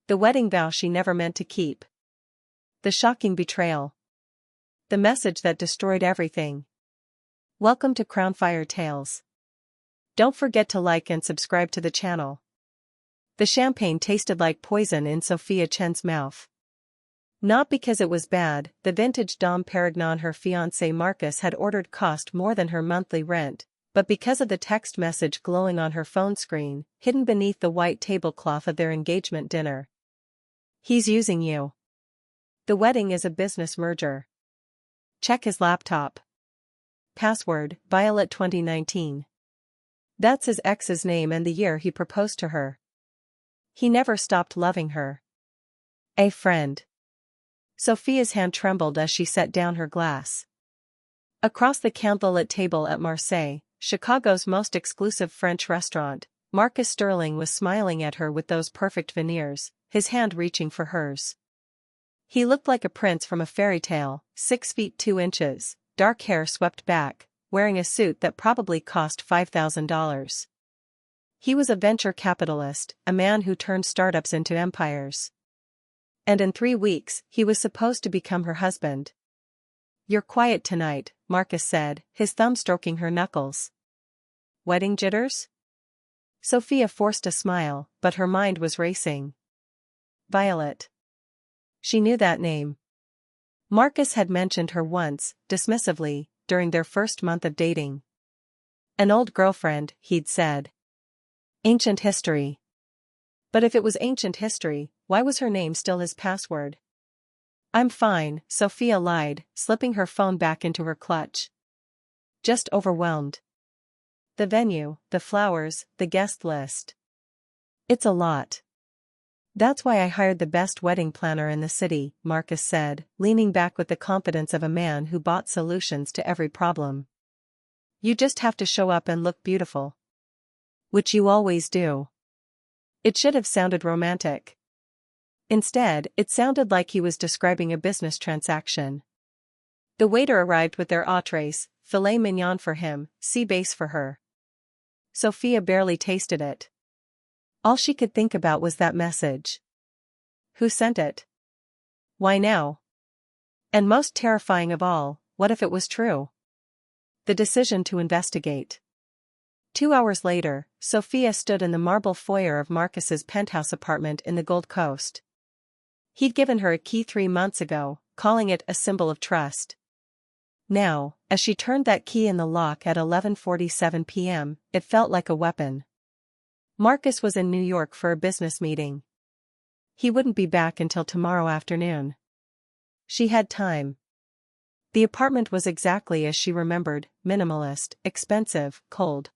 The wedding vow she never meant to keep. The shocking betrayal. The message that destroyed everything. Welcome to Crownfire Tales. Don't forget to like and subscribe to the channel. The champagne tasted like poison in Sophia Chen's mouth. Not because it was bad, the vintage Dom Perignon her fiancé Marcus had ordered cost more than her monthly rent, but because of the text message glowing on her phone screen, hidden beneath the white tablecloth of their engagement dinner. He's using you. The wedding is a business merger. Check his laptop. Password, Violet 2019. That's his ex's name and the year he proposed to her. He never stopped loving her. A friend. Sophia's hand trembled as she set down her glass. Across the candlelit table at Marseille, Chicago's most exclusive French restaurant, Marcus Sterling was smiling at her with those perfect veneers, his hand reaching for hers. He looked like a prince from a fairy tale, 6 feet 2 inches, dark hair swept back, wearing a suit that probably cost $5,000. He was a venture capitalist, a man who turned startups into empires. And in 3 weeks, he was supposed to become her husband. You're quiet tonight, Marcus said, his thumb stroking her knuckles. Wedding jitters? Sophia forced a smile, but her mind was racing. Violet. She knew that name. Marcus had mentioned her once, dismissively, during their first month of dating. An old girlfriend, he'd said. Ancient history. But if it was ancient history, why was her name still his password? I'm fine, Sophia lied, slipping her phone back into her clutch. Just overwhelmed. The venue, the flowers, the guest list. It's a lot. That's why I hired the best wedding planner in the city, Marcus said, leaning back with the confidence of a man who bought solutions to every problem. You just have to show up and look beautiful. Which you always do. It should have sounded romantic. Instead, it sounded like he was describing a business transaction. The waiter arrived with their entrees, filet mignon for him, sea bass for her. Sophia barely tasted it. All she could think about was that message. Who sent it? Why now? And most terrifying of all, what if it was true? The decision to investigate. 2 hours later, Sophia stood in the marble foyer of Marcus's penthouse apartment in the Gold Coast. He'd given her a key 3 months ago, calling it a symbol of trust. Now, as she turned that key in the lock at 11:47 p.m., it felt like a weapon. Marcus was in New York for a business meeting. He wouldn't be back until tomorrow afternoon. She had time. The apartment was exactly as she remembered, minimalist, expensive, cold.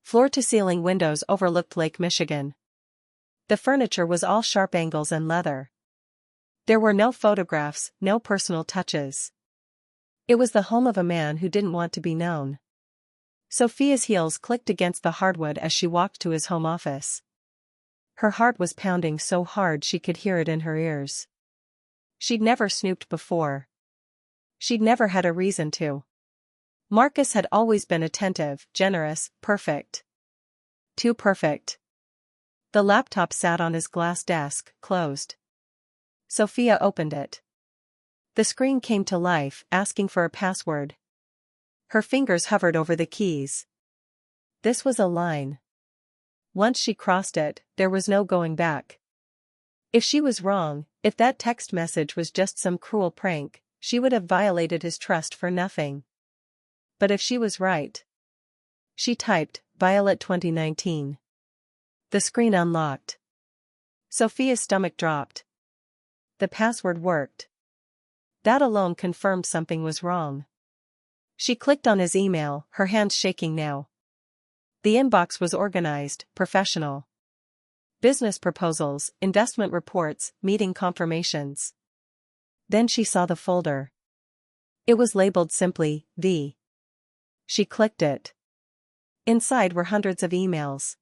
Floor-to-ceiling windows overlooked Lake Michigan. The furniture was all sharp angles and leather. There were no photographs, no personal touches. It was the home of a man who didn't want to be known. Sophia's heels clicked against the hardwood as she walked to his home office. Her heart was pounding so hard she could hear it in her ears. She'd never snooped before. She'd never had a reason to. Marcus had always been attentive, generous, perfect. Too perfect. The laptop sat on his glass desk, closed. Sophia opened it. The screen came to life, asking for a password. Her fingers hovered over the keys. This was a line. Once she crossed it, there was no going back. If she was wrong, if that text message was just some cruel prank, she would have violated his trust for nothing. But if she was right. She typed, Violet 2019. The screen unlocked. Sophia's stomach dropped. The password worked. That alone confirmed something was wrong. She clicked on his email, her hands shaking now. The inbox was organized, professional. Business proposals, investment reports, meeting confirmations. Then she saw the folder. It was labeled simply, V. She clicked it. Inside were hundreds of emails.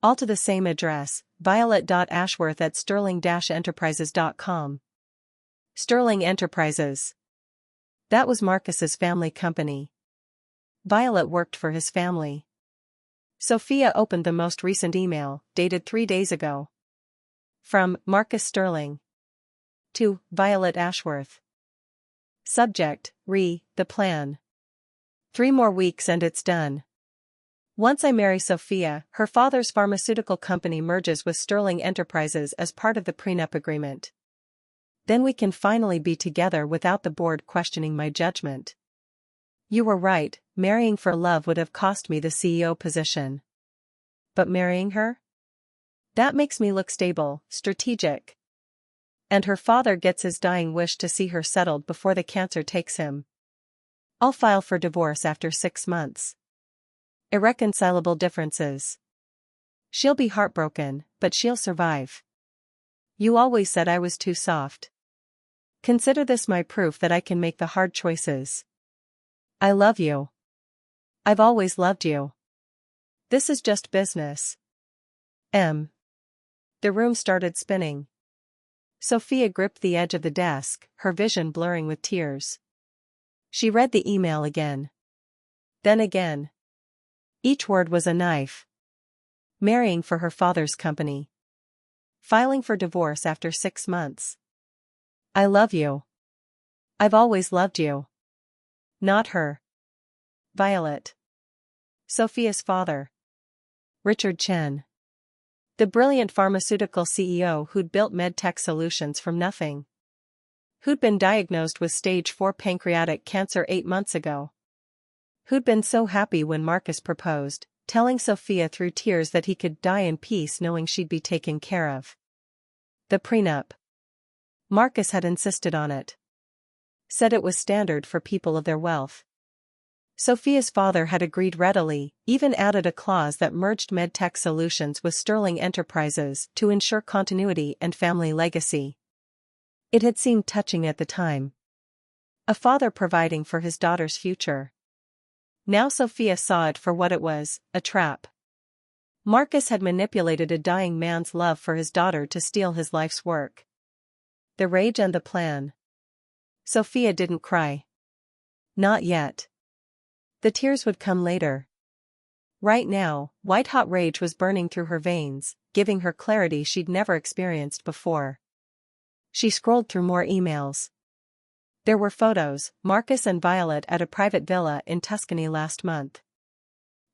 All to the same address, violet.ashworth@sterling-enterprises.com. Sterling Enterprises. That was Marcus's family company. Violet worked for his family. Sophia opened the most recent email, dated 3 days ago. From Marcus Sterling. To Violet Ashworth. Subject, the plan. 3 more weeks and it's done. Once I marry Sophia, her father's pharmaceutical company merges with Sterling Enterprises as part of the prenup agreement. Then we can finally be together without the board questioning my judgment. You were right, marrying for love would have cost me the CEO position. But marrying her? That makes me look stable, strategic. And her father gets his dying wish to see her settled before the cancer takes him. I'll file for divorce after 6 months. Irreconcilable differences. She'll be heartbroken, but she'll survive. You always said I was too soft. Consider this my proof that I can make the hard choices. I love you. I've always loved you. This is just business. M. The room started spinning. Sophia gripped the edge of the desk, her vision blurring with tears. She read the email again. Then again. Each word was a knife. Marrying for her father's company. Filing for divorce after 6 months. I love you. I've always loved you. Not her. Violet. Sophia's father. Richard Chen. The brilliant pharmaceutical CEO who'd built medtech solutions from nothing. Who'd been diagnosed with stage 4 pancreatic cancer 8 months ago. Who'd been so happy when Marcus proposed, telling Sophia through tears that he could die in peace knowing she'd be taken care of. The prenup. Marcus had insisted on it. Said it was standard for people of their wealth. Sophia's father had agreed readily, even added a clause that merged medtech solutions with Sterling Enterprises to ensure continuity and family legacy. It had seemed touching at the time. A father providing for his daughter's future. Now Sophia saw it for what it was, a trap. Marcus had manipulated a dying man's love for his daughter to steal his life's work. The rage and the plan. Sophia didn't cry. Not yet. The tears would come later. Right now, white-hot rage was burning through her veins, giving her clarity she'd never experienced before. She scrolled through more emails. There were photos, Marcus and Violet at a private villa in Tuscany last month.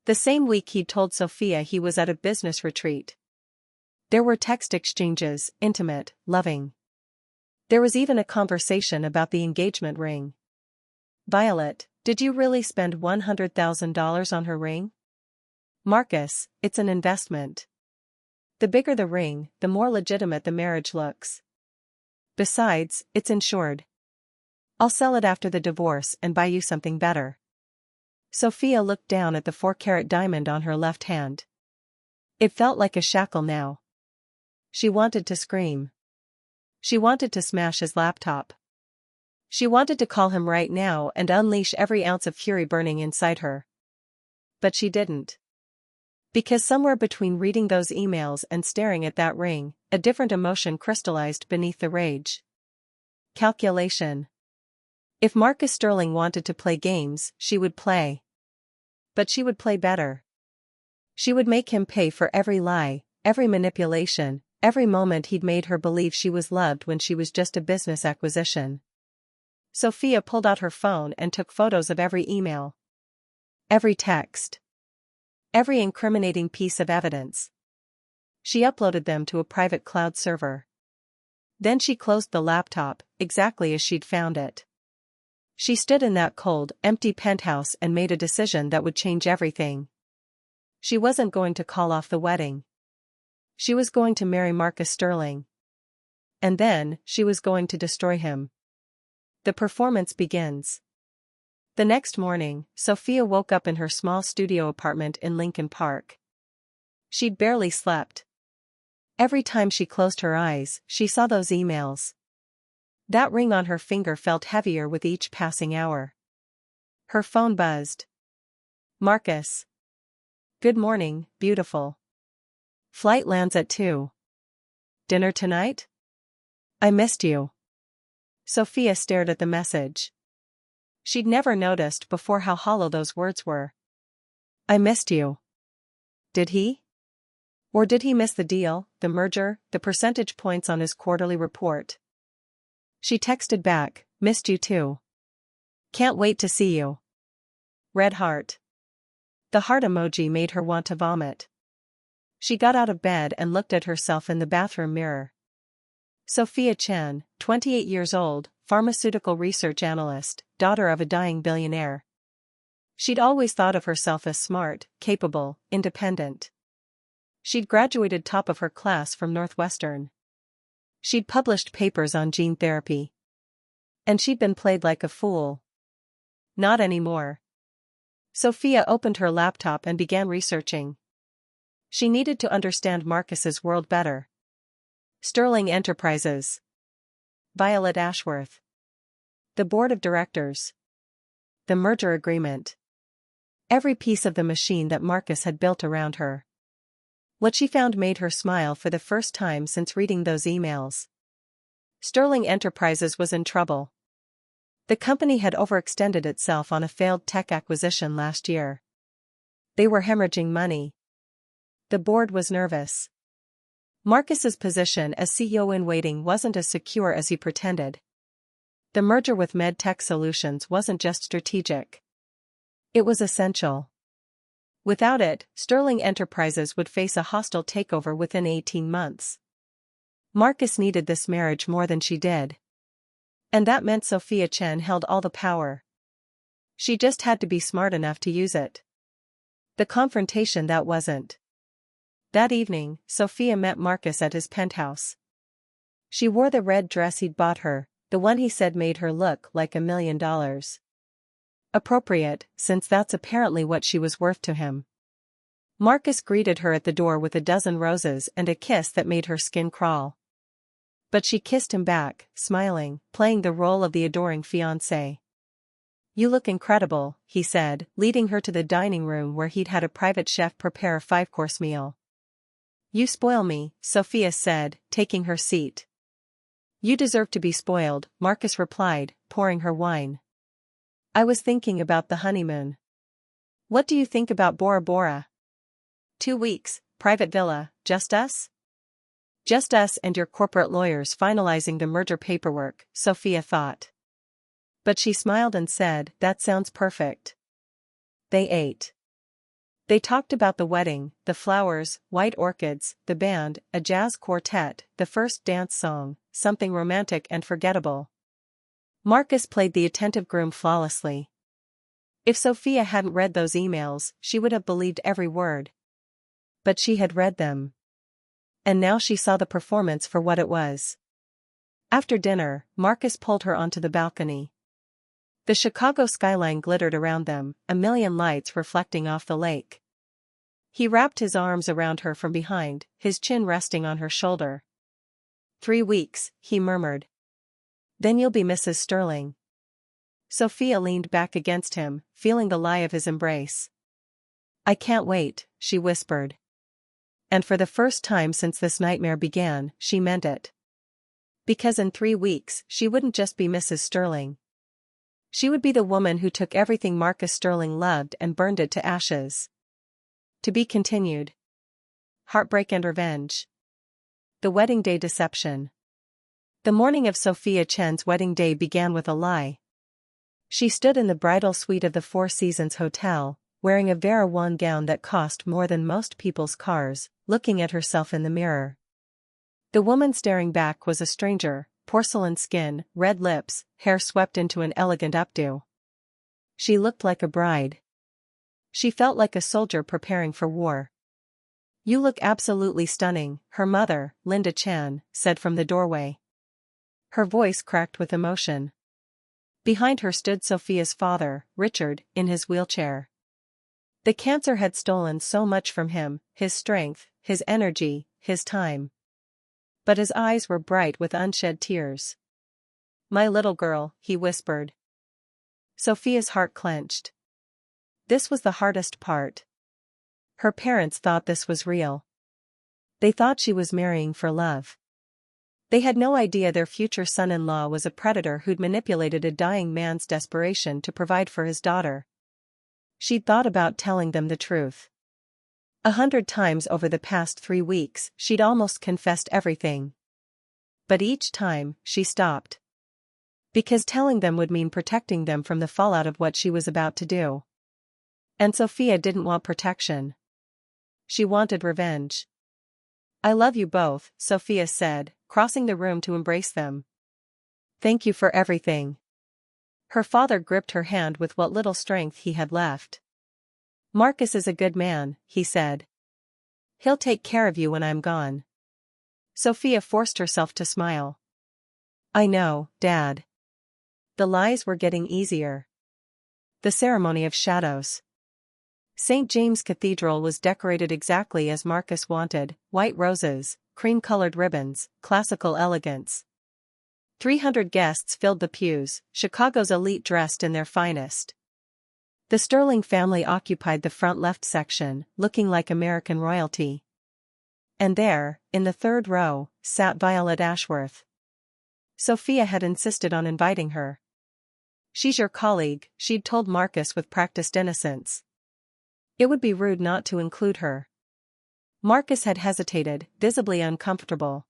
The same week he'd told Sophia he was at a business retreat. There were text exchanges, intimate, loving. There was even a conversation about the engagement ring. Violet, did you really spend $100,000 on her ring? Marcus, it's an investment. The bigger the ring, the more legitimate the marriage looks. Besides, it's insured. I'll sell it after the divorce and buy you something better. Sophia looked down at the 4-carat diamond on her left hand. It felt like a shackle now. She wanted to scream. She wanted to smash his laptop. She wanted to call him right now and unleash every ounce of fury burning inside her. But she didn't. Because somewhere between reading those emails and staring at that ring, a different emotion crystallized beneath the rage. Calculation. If Marcus Sterling wanted to play games, she would play. But she would play better. She would make him pay for every lie, every manipulation, every moment he'd made her believe she was loved when she was just a business acquisition. Sophia pulled out her phone and took photos of every email. Every text. Every incriminating piece of evidence. She uploaded them to a private cloud server. Then she closed the laptop, exactly as she'd found it. She stood in that cold, empty penthouse and made a decision that would change everything. She wasn't going to call off the wedding. She was going to marry Marcus Sterling. And then, she was going to destroy him. The performance begins. The next morning, Sophia woke up in her small studio apartment in Lincoln Park. She'd barely slept. Every time she closed her eyes, she saw those emails. That ring on her finger felt heavier with each passing hour. Her phone buzzed. Marcus. Good morning, beautiful. Flight lands at 2. Dinner tonight? I missed you. Sophia stared at the message. She'd never noticed before how hollow those words were. I missed you. Did he? Or did he miss the deal, the merger, the percentage points on his quarterly report? She texted back, "Missed you too. Can't wait to see you." Red heart. The heart emoji made her want to vomit. She got out of bed and looked at herself in the bathroom mirror. Sophia Chen, 28 years old, pharmaceutical research analyst, daughter of a dying billionaire. She'd always thought of herself as smart, capable, independent. She'd graduated top of her class from Northwestern. She'd published papers on gene therapy. And she'd been played like a fool. Not anymore. Sophia opened her laptop and began researching. She needed to understand Marcus's world better. Sterling Enterprises. Violet Ashworth. The board of directors. The merger agreement. Every piece of the machine that Marcus had built around her. What she found made her smile for the first time since reading those emails. Sterling Enterprises was in trouble. The company had overextended itself on a failed tech acquisition last year. They were hemorrhaging money. The board was nervous. Marcus's position as CEO-in-waiting wasn't as secure as he pretended. The merger with MedTech Solutions wasn't just strategic. It was essential. Without it, Sterling Enterprises would face a hostile takeover within 18 months. Marcus needed this marriage more than she did. And that meant Sophia Chen held all the power. She just had to be smart enough to use it. The confrontation that wasn't. That evening, Sophia met Marcus at his penthouse. She wore the red dress he'd bought her, the one he said made her look like $1 million. Appropriate, since that's apparently what she was worth to him. Marcus greeted her at the door with a dozen roses and a kiss that made her skin crawl. But she kissed him back, smiling, playing the role of the adoring fiancé. "You look incredible," he said, leading her to the dining room where he'd had a private chef prepare a 5-course meal. "You spoil me," Sophia said, taking her seat. "You deserve to be spoiled," Marcus replied, pouring her wine. "I was thinking about the honeymoon. What do you think about Bora Bora? 2 weeks, private villa, just us?" "Just us and your corporate lawyers finalizing the merger paperwork," Sophia thought. But she smiled and said, "That sounds perfect." They ate. They talked about the wedding, the flowers, white orchids, the band, a jazz quartet, the first dance song, something romantic and forgettable. Marcus played the attentive groom flawlessly. If Sophia hadn't read those emails, she would have believed every word. But she had read them. And now she saw the performance for what it was. After dinner, Marcus pulled her onto the balcony. The Chicago skyline glittered around them, a million lights reflecting off the lake. He wrapped his arms around her from behind, his chin resting on her shoulder. 3 weeks, he murmured. Then you'll be Mrs. Sterling. Sophia leaned back against him, feeling the lie of his embrace. I can't wait, she whispered. And for the first time since this nightmare began, she meant it. Because in 3 weeks, she wouldn't just be Mrs. Sterling. She would be the woman who took everything Marcus Sterling loved and burned it to ashes. To be continued. Heartbreak and revenge. The wedding day deception. The morning of Sophia Chen's wedding day began with a lie. She stood in the bridal suite of the Four Seasons Hotel, wearing a Vera Wang gown that cost more than most people's cars, looking at herself in the mirror. The woman staring back was a stranger, porcelain skin, red lips, hair swept into an elegant updo. She looked like a bride. She felt like a soldier preparing for war. You look absolutely stunning, her mother, Linda Chan, said from the doorway. Her voice cracked with emotion. Behind her stood Sophia's father, Richard, in his wheelchair. The cancer had stolen so much from him, his strength, his energy, his time. But his eyes were bright with unshed tears. My little girl, he whispered. Sophia's heart clenched. This was the hardest part. Her parents thought this was real. They thought she was marrying for love. They had no idea their future son-in-law was a predator who'd manipulated a dying man's desperation to provide for his daughter. She'd thought about telling them the truth. 100 times over the past 3 weeks, she'd almost confessed everything. But each time, she stopped. Because telling them would mean protecting them from the fallout of what she was about to do. And Sophia didn't want protection. She wanted revenge. "I love you both," Sophia said, crossing the room to embrace them. "Thank you for everything." Her father gripped her hand with what little strength he had left. "Marcus is a good man," he said. "He'll take care of you when I'm gone." Sophia forced herself to smile. "I know, Dad." The lies were getting easier. The ceremony of shadows. St. James Cathedral was decorated exactly as Marcus wanted: white roses, cream-colored ribbons, classical elegance. 300 guests filled the pews, Chicago's elite dressed in their finest. The Sterling family occupied the front left section, looking like American royalty. And there, in the third row, sat Violet Ashworth. Sophia had insisted on inviting her. "She's your colleague," she'd told Marcus with practiced innocence. It would be rude not to include her. Marcus had hesitated, visibly uncomfortable.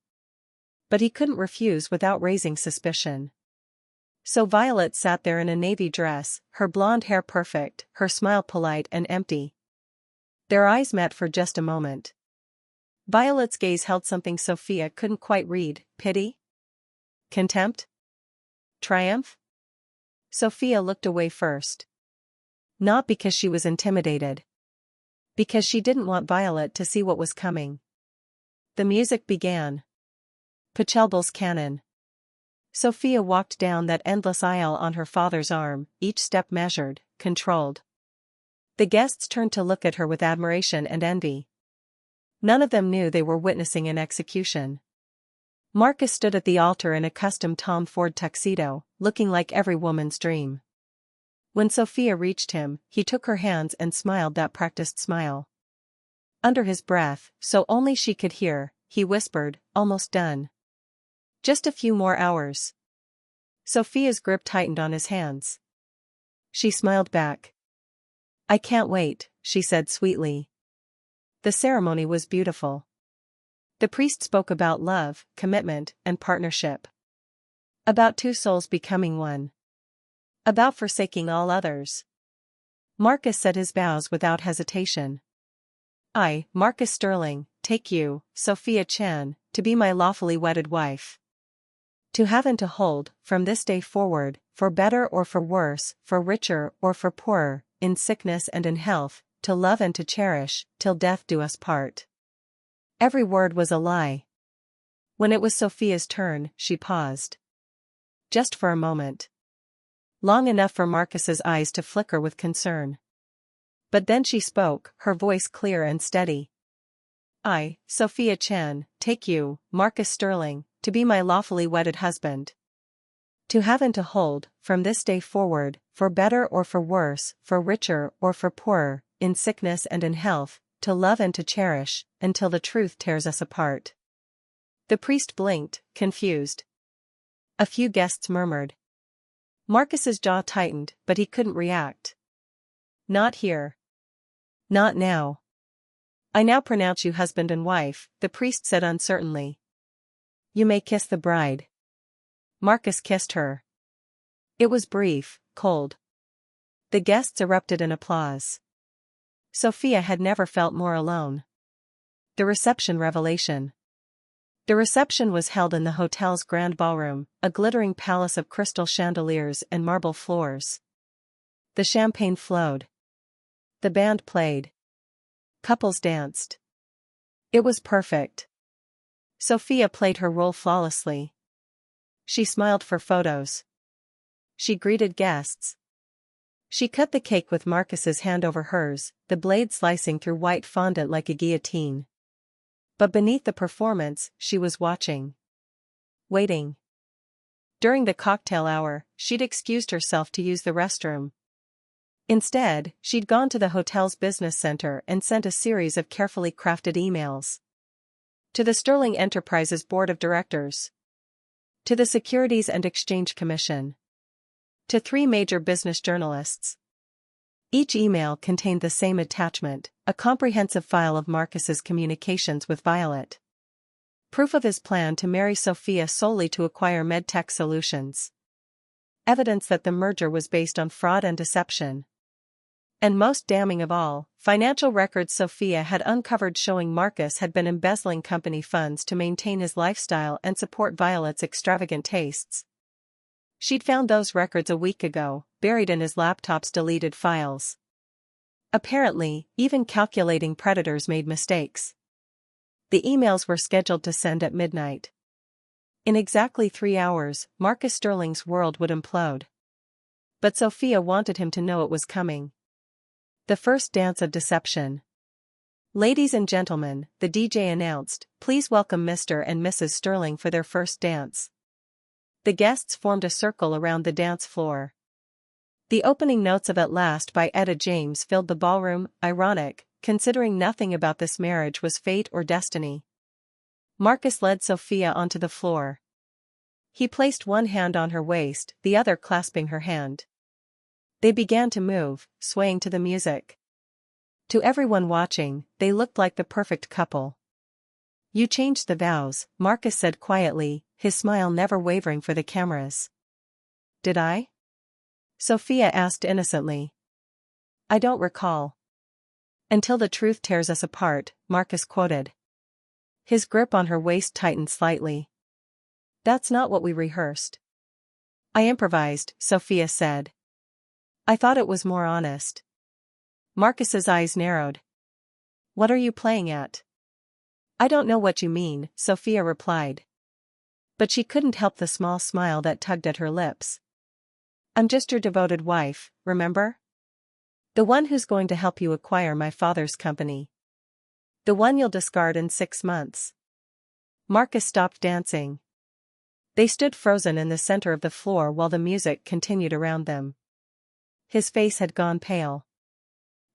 But he couldn't refuse without raising suspicion. So Violet sat there in a navy dress, her blonde hair perfect, her smile polite and empty. Their eyes met for just a moment. Violet's gaze held something Sophia couldn't quite read: pity? Contempt? Triumph? Sophia looked away first. Not because she was intimidated. Because she didn't want Violet to see what was coming. The music began. Pachelbel's canon. Sophia walked down that endless aisle on her father's arm, each step measured, controlled. The guests turned to look at her with admiration and envy. None of them knew they were witnessing an execution. Marcus stood at the altar in a custom Tom Ford tuxedo, looking like every woman's dream. When Sophia reached him, he took her hands and smiled that practiced smile. Under his breath, so only she could hear, he whispered, "Almost done. Just a few more hours." Sophia's grip tightened on his hands. She smiled back. "I can't wait," she said sweetly. The ceremony was beautiful. The priest spoke about love, commitment, and partnership. About two souls becoming one. About forsaking all others. Marcus said his vows without hesitation. "I, Marcus Sterling, take you, Sophia Chan, to be my lawfully wedded wife. To have and to hold, from this day forward, for better or for worse, for richer or for poorer, in sickness and in health, to love and to cherish, till death do us part." Every word was a lie. When it was Sophia's turn, she paused. Just for a moment. Long enough for Marcus's eyes to flicker with concern. But then she spoke, her voice clear and steady. "I, Sophia Chan, take you, Marcus Sterling, to be my lawfully wedded husband. To have and to hold, from this day forward, for better or for worse, for richer or for poorer, in sickness and in health, to love and to cherish, until the truth tears us apart." The priest blinked, confused. A few guests murmured. Marcus's jaw tightened, but he couldn't react. "Not here. Not now. I now pronounce you husband and wife," the priest said uncertainly. "You may kiss the bride." Marcus kissed her. It was brief, cold. The guests erupted in applause. Sophia had never felt more alone. The reception revelation. The reception was held in the hotel's grand ballroom, a glittering palace of crystal chandeliers and marble floors. The champagne flowed. The band played. Couples danced. It was perfect. Sophia played her role flawlessly. She smiled for photos. She greeted guests. She cut the cake with Marcus's hand over hers, the blade slicing through white fondant like a guillotine. But beneath the performance, she was watching. Waiting. During the cocktail hour, she'd excused herself to use the restroom. Instead, she'd gone to the hotel's business center and sent a series of carefully crafted emails. To the Sterling Enterprises Board of Directors. To the Securities and Exchange Commission. To 3 major business journalists. Each email contained the same attachment, a comprehensive file of Marcus's communications with Violet. Proof of his plan to marry Sophia solely to acquire medtech solutions. Evidence that the merger was based on fraud and deception. And most damning of all, financial records Sophia had uncovered showing Marcus had been embezzling company funds to maintain his lifestyle and support Violet's extravagant tastes. She'd found those records a week ago, buried in his laptop's deleted files. Apparently, even calculating predators made mistakes. The emails were scheduled to send at midnight. In exactly 3 hours, Marcus Sterling's world would implode. But Sophia wanted him to know it was coming. The first dance of deception. "Ladies and gentlemen," the DJ announced, "please welcome Mr. and Mrs. Sterling for their first dance." The guests formed a circle around the dance floor. The opening notes of "At Last" by Etta James filled the ballroom, ironic, considering nothing about this marriage was fate or destiny. Marcus led Sophia onto the floor. He placed one hand on her waist, the other clasping her hand. They began to move, swaying to the music. To everyone watching, they looked like the perfect couple. "You changed the vows," Marcus said quietly, his smile never wavering for the cameras. "Did I?" Sophia asked innocently. "I don't recall." "Until the truth tears us apart," Marcus quoted. His grip on her waist tightened slightly. "That's not what we rehearsed." "I improvised," Sophia said. "I thought it was more honest." Marcus's eyes narrowed. "What are you playing at?" "I don't know what you mean," Sophia replied. But she couldn't help the small smile that tugged at her lips. "I'm just your devoted wife, remember? The one who's going to help you acquire my father's company. The one you'll discard in 6 months." Marcus stopped dancing. They stood frozen in the center of the floor while the music continued around them. His face had gone pale.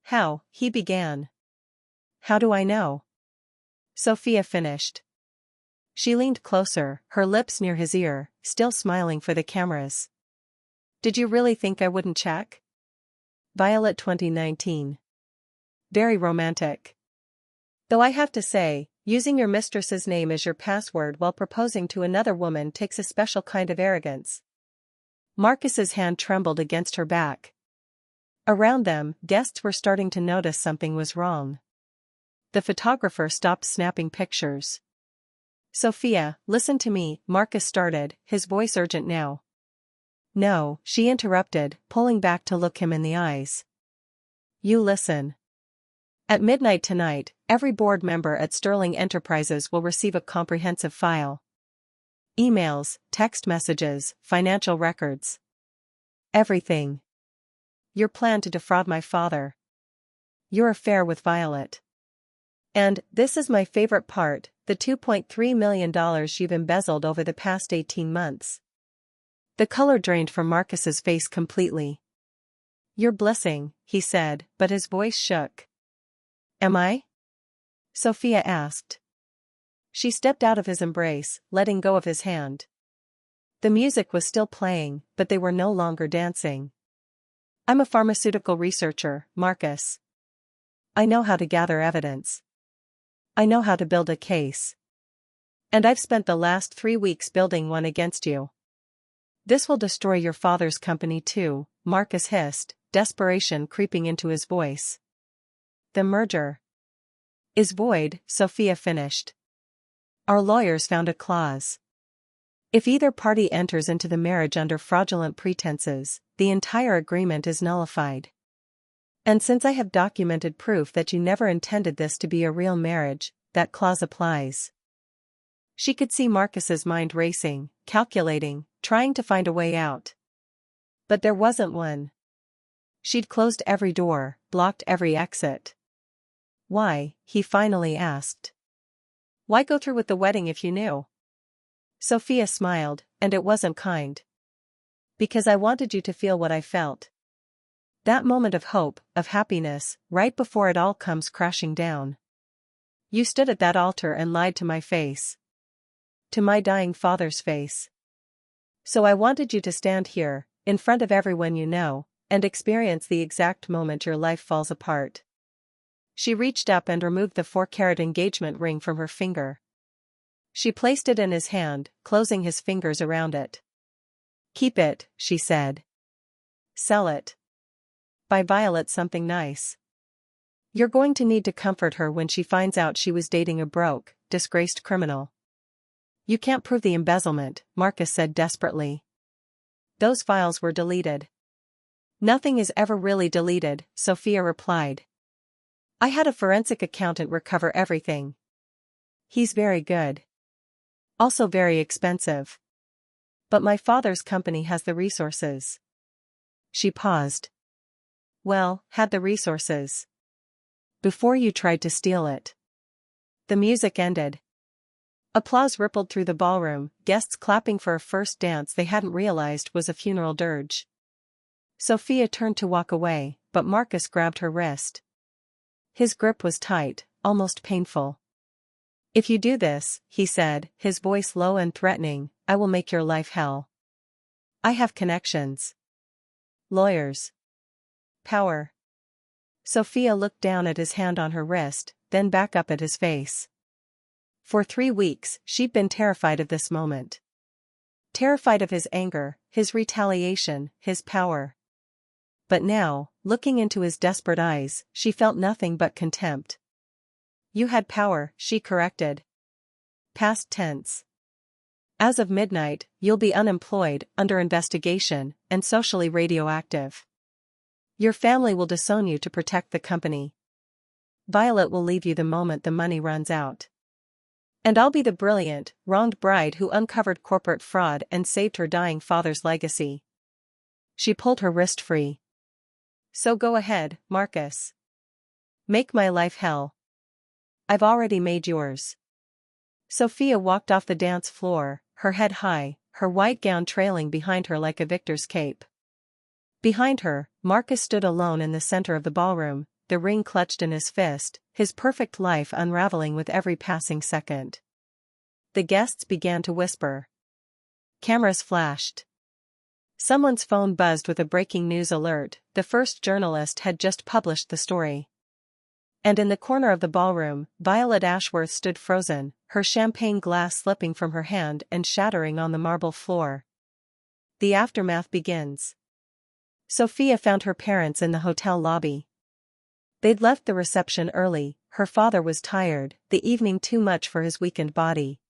"How?" he began. "How do I know?" Sophia finished. She leaned closer, her lips near his ear, still smiling for the cameras. "Did you really think I wouldn't check?" Violet 2019. Very romantic. Though I have to say, using your mistress's name as your password while proposing to another woman takes a special kind of arrogance. Marcus's hand trembled against her back. Around them, guests were starting to notice something was wrong. The photographer stopped snapping pictures. "Sophia, listen to me," Marcus started, his voice urgent now. "No," she interrupted, pulling back to look him in the eyes. "You listen. At midnight tonight, every board member at Sterling Enterprises will receive a comprehensive file. Emails, text messages, financial records. Everything. Your plan to defraud my father. Your affair with Violet. And, this is my favorite part, the $2.3 million you've embezzled over the past 18 months. The color drained from Marcus's face completely. "You're blissing," he said, but his voice shook. "Am I?" Sophia asked. She stepped out of his embrace, letting go of his hand. The music was still playing, but they were no longer dancing. "I'm a pharmaceutical researcher, Marcus. I know how to gather evidence. I know how to build a case. And I've spent the last 3 weeks building one against you. This will destroy your father's company too," Marcus hissed, desperation creeping into his voice. "The merger is void," Sophia finished. "Our lawyers found a clause. If either party enters into the marriage under fraudulent pretenses, the entire agreement is nullified. And since I have documented proof that you never intended this to be a real marriage, that clause applies." She could see Marcus's mind racing, calculating, trying to find a way out. But there wasn't one. She'd closed every door, blocked every exit. "Why?" he finally asked. "Why go through with the wedding if you knew?" Sophia smiled, and it wasn't kind. "Because I wanted you to feel what I felt. That moment of hope, of happiness, right before it all comes crashing down. You stood at that altar and lied to my face. To my dying father's face. So I wanted you to stand here, in front of everyone you know, and experience the exact moment your life falls apart. She reached up and removed the 4-carat engagement ring from her finger. She placed it in his hand, closing his fingers around it. "Keep it," she said. "Sell it. Buy Violet something nice. You're going to need to comfort her when she finds out she was dating a broke, disgraced criminal." "You can't prove the embezzlement," Marcus said desperately. "Those files were deleted." "Nothing is ever really deleted," Sophia replied. "I had a forensic accountant recover everything. He's very good. Also very expensive. But my father's company has the resources." She paused. "Well, had the resources. Before you tried to steal it." The music ended. Applause rippled through the ballroom, guests clapping for a first dance they hadn't realized was a funeral dirge. Sophia turned to walk away, but Marcus grabbed her wrist. His grip was tight, almost painful. "If you do this," he said, his voice low and threatening, "I will make your life hell. I have connections. Lawyers. Power." Sophia looked down at his hand on her wrist, then back up at his face. For 3 weeks, she'd been terrified of this moment. Terrified of his anger, his retaliation, his power. But now, looking into his desperate eyes, she felt nothing but contempt. "You had power," she corrected. Past tense. "As of midnight, you'll be unemployed, under investigation, and socially radioactive. Your family will disown you to protect the company. Violet will leave you the moment the money runs out. And I'll be the brilliant, wronged bride who uncovered corporate fraud and saved her dying father's legacy." She pulled her wrist free. "So go ahead, Marcus. Make my life hell. I've already made yours." Sophia walked off the dance floor, her head high, her white gown trailing behind her like a victor's cape. Behind her, Marcus stood alone in the center of the ballroom, the ring clutched in his fist, his perfect life unraveling with every passing second. The guests began to whisper. Cameras flashed. Someone's phone buzzed with a breaking news alert. The first journalist had just published the story. And in the corner of the ballroom, Violet Ashworth stood frozen, her champagne glass slipping from her hand and shattering on the marble floor. The aftermath begins. Sophia found her parents in the hotel lobby. They'd left the reception early. Her father was tired, the evening too much for his weakened body.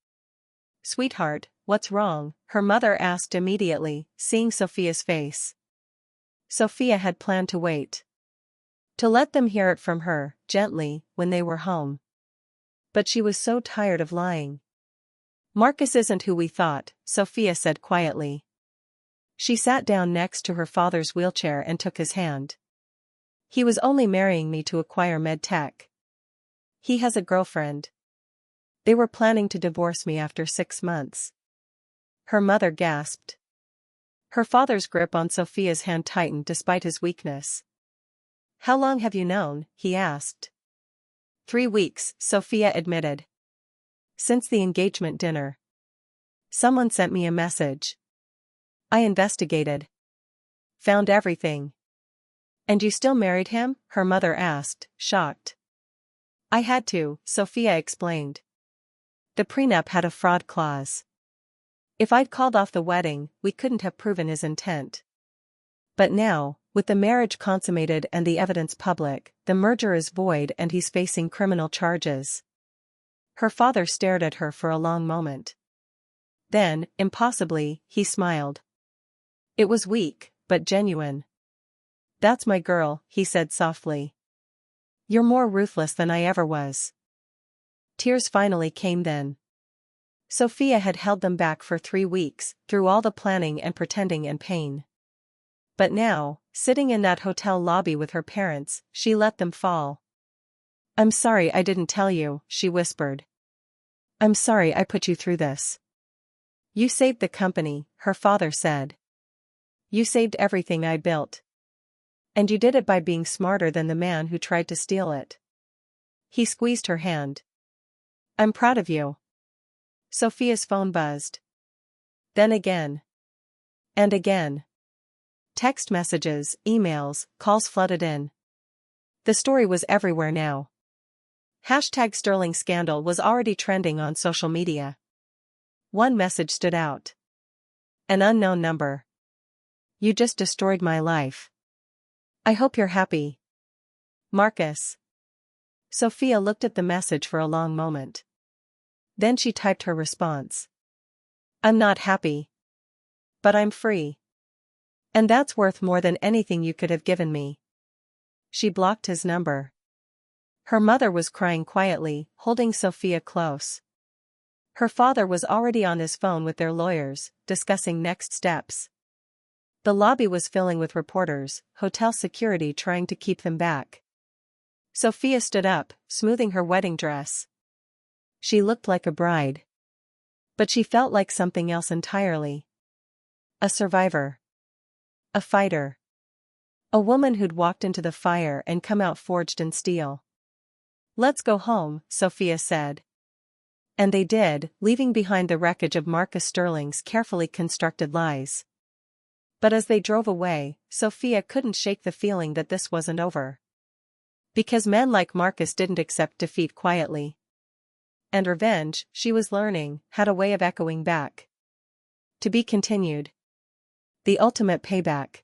"Sweetheart, what's wrong?" her mother asked immediately, seeing Sophia's face. Sophia had planned to wait. To let them hear it from her, gently, when they were home. But she was so tired of lying. "Marcus isn't who we thought," Sophia said quietly. She sat down next to her father's wheelchair and took his hand. "He was only marrying me to acquire medtech. He has a girlfriend. They were planning to divorce me after 6 months." Her mother gasped. Her father's grip on Sophia's hand tightened despite his weakness. "How long have you known?" he asked. 3 weeks, Sophia admitted. "Since the engagement dinner. Someone sent me a message. I investigated. Found everything." "And you still married him?" her mother asked, shocked. "I had to," Sophia explained. "The prenup had a fraud clause. If I'd called off the wedding, we couldn't have proven his intent. But now, with the marriage consummated and the evidence public, the merger is void and he's facing criminal charges." Her father stared at her for a long moment. Then, impossibly, he smiled. It was weak, but genuine. "That's my girl," he said softly. "You're more ruthless than I ever was." Tears finally came then. Sophia had held them back for 3 weeks, through all the planning and pretending and pain. But now, sitting in that hotel lobby with her parents, she let them fall. "I'm sorry I didn't tell you," she whispered. "I'm sorry I put you through this." "You saved the company," her father said. "You saved everything I built. And you did it by being smarter than the man who tried to steal it." He squeezed her hand. "I'm proud of you." Sophia's phone buzzed. Then again. And again. Text messages, emails, calls flooded in. The story was everywhere now. #Sterling scandal was already trending on social media. One message stood out. An unknown number. You just destroyed my life. I hope you're happy. Marcus. Sophia looked at the message for a long moment. Then she typed her response. I'm not happy. But I'm free. And that's worth more than anything you could have given me. She blocked his number. Her mother was crying quietly, holding Sophia close. Her father was already on his phone with their lawyers, discussing next steps. The lobby was filling with reporters, hotel security trying to keep them back. Sophia stood up, smoothing her wedding dress. She looked like a bride. But she felt like something else entirely. A survivor. A fighter. A woman who'd walked into the fire and come out forged in steel. Let's go home, Sophia said. And they did, leaving behind the wreckage of Marcus Sterling's carefully constructed lies. But as they drove away, Sophia couldn't shake the feeling that this wasn't over. Because men like Marcus didn't accept defeat quietly. And revenge, she was learning, had a way of echoing back. To be continued. The ultimate payback.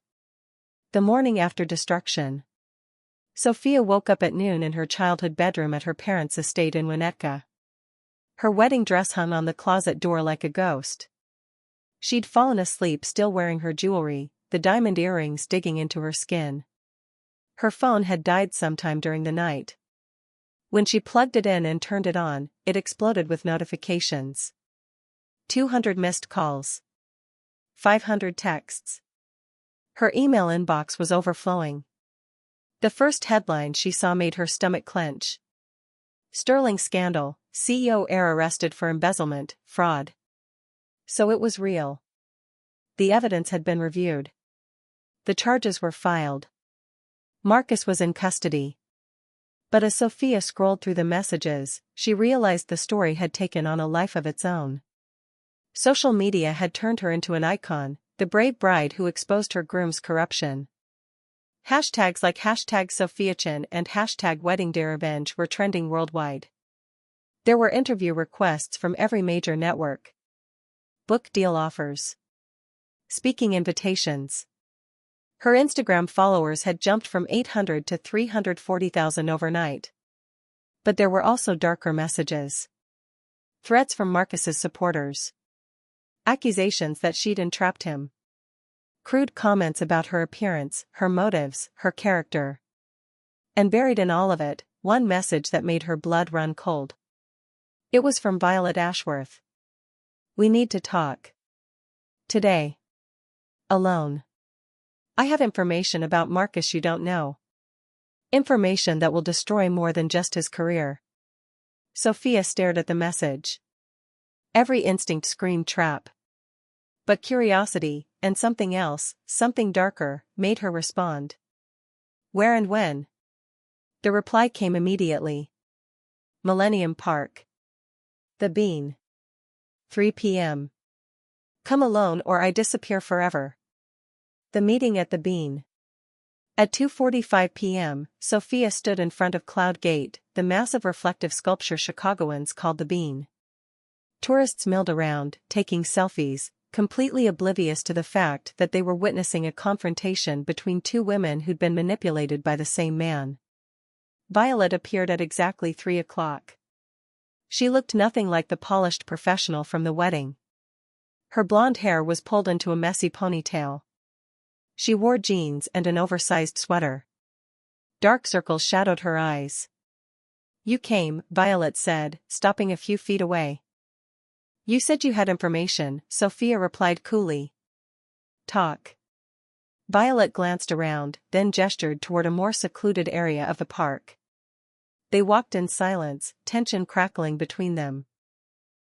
The morning after destruction. Sophia woke up at noon in her childhood bedroom at her parents' estate in Winnetka. Her wedding dress hung on the closet door like a ghost. She'd fallen asleep still wearing her jewelry, the diamond earrings digging into her skin. Her phone had died sometime during the night. When she plugged it in and turned it on, it exploded with notifications. 200 missed calls. 500 texts. Her email inbox was overflowing. The first headline she saw made her stomach clench. Sterling scandal, CEO heir arrested for embezzlement, fraud. So it was real. The evidence had been reviewed. The charges were filed. Marcus was in custody. But as Sophia scrolled through the messages, she realized the story had taken on a life of its own. Social media had turned her into an icon, the brave bride who exposed her groom's corruption. Hashtags like #SophiaChin and #WeddingDayRevenge were trending worldwide. There were interview requests from every major network. Book deal offers. Speaking invitations. Her Instagram followers had jumped from 800 to 340,000 overnight. But there were also darker messages. Threats from Marcus's supporters. Accusations that she'd entrapped him. Crude comments about her appearance, her motives, her character. And buried in all of it, one message that made her blood run cold. It was from Violet Ashworth. We need to talk. Today. Alone. I have information about Marcus you don't know. Information that will destroy more than just his career. Sophia stared at the message. Every instinct screamed trap. But curiosity, and something else, something darker, made her respond. Where and when? The reply came immediately. Millennium Park. The Bean. 3 p.m. Come alone or I disappear forever. The meeting at the Bean. At 2:45 p.m., Sophia stood in front of Cloud Gate, the massive reflective sculpture Chicagoans called the Bean. Tourists milled around, taking selfies, completely oblivious to the fact that they were witnessing a confrontation between two women who'd been manipulated by the same man. Violet appeared at exactly 3 o'clock. She looked nothing like the polished professional from the wedding. Her blonde hair was pulled into a messy ponytail. She wore jeans and an oversized sweater. Dark circles shadowed her eyes. You came, Violet said, stopping a few feet away. You said you had information, Sophia replied coolly. Talk. Violet glanced around, then gestured toward a more secluded area of the park. They walked in silence, tension crackling between them.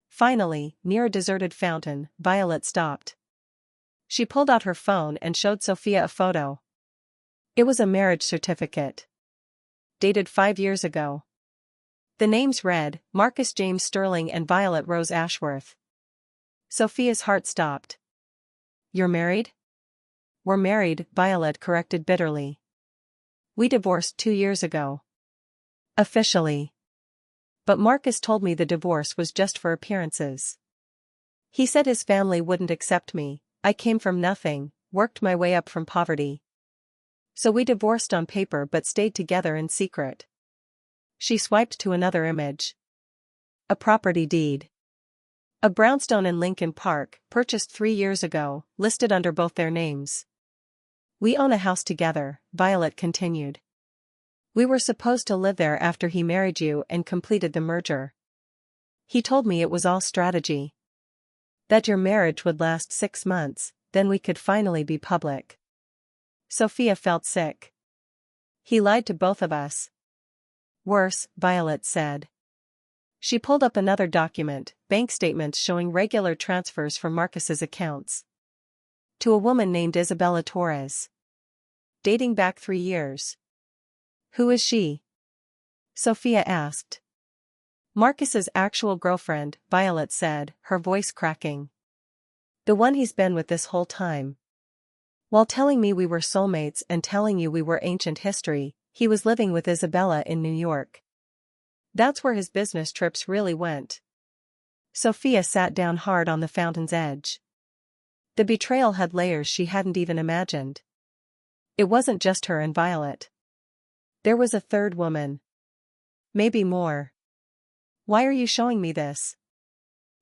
Finally, near a deserted fountain, Violet stopped. She pulled out her phone and showed Sophia a photo. It was a marriage certificate. Dated 5 years ago. The names read, Marcus James Sterling and Violet Rose Ashworth. Sophia's heart stopped. You're married? We're married, Violet corrected bitterly. We divorced 2 years ago. Officially. But Marcus told me the divorce was just for appearances. He said his family wouldn't accept me. I came from nothing, worked my way up from poverty. So we divorced on paper but stayed together in secret. She swiped to another image. A property deed. A brownstone in Lincoln Park, purchased 3 years ago, listed under both their names. We own a house together, Violet continued. We were supposed to live there after he married you and completed the merger. He told me it was all strategy. That your marriage would last 6 months, then we could finally be public. Sophia felt sick. He lied to both of us. Worse, Violet said. She pulled up another document, bank statements showing regular transfers from Marcus's accounts. To a woman named Isabella Torres. Dating back 3 years. Who is she? Sophia asked. Marcus's actual girlfriend, Violet said, her voice cracking. The one he's been with this whole time. While telling me we were soulmates and telling you we were ancient history, he was living with Isabella in New York. That's where his business trips really went. Sophia sat down hard on the fountain's edge. The betrayal had layers she hadn't even imagined. It wasn't just her and Violet. There was a third woman. Maybe more. Why are you showing me this?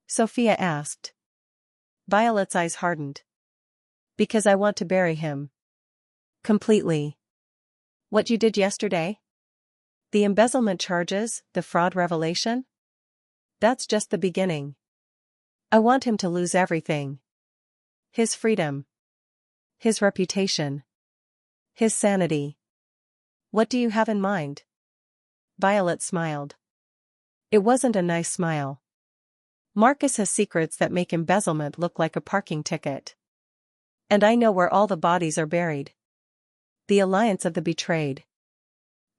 Sophia asked. Violet's eyes hardened. Because I want to bury him. Completely. What you did yesterday? The embezzlement charges, the fraud revelation? That's just the beginning. I want him to lose everything. His freedom. His reputation. His sanity. What do you have in mind? Violet smiled. It wasn't a nice smile. Marcus has secrets that make embezzlement look like a parking ticket. And I know where all the bodies are buried. The alliance of the betrayed.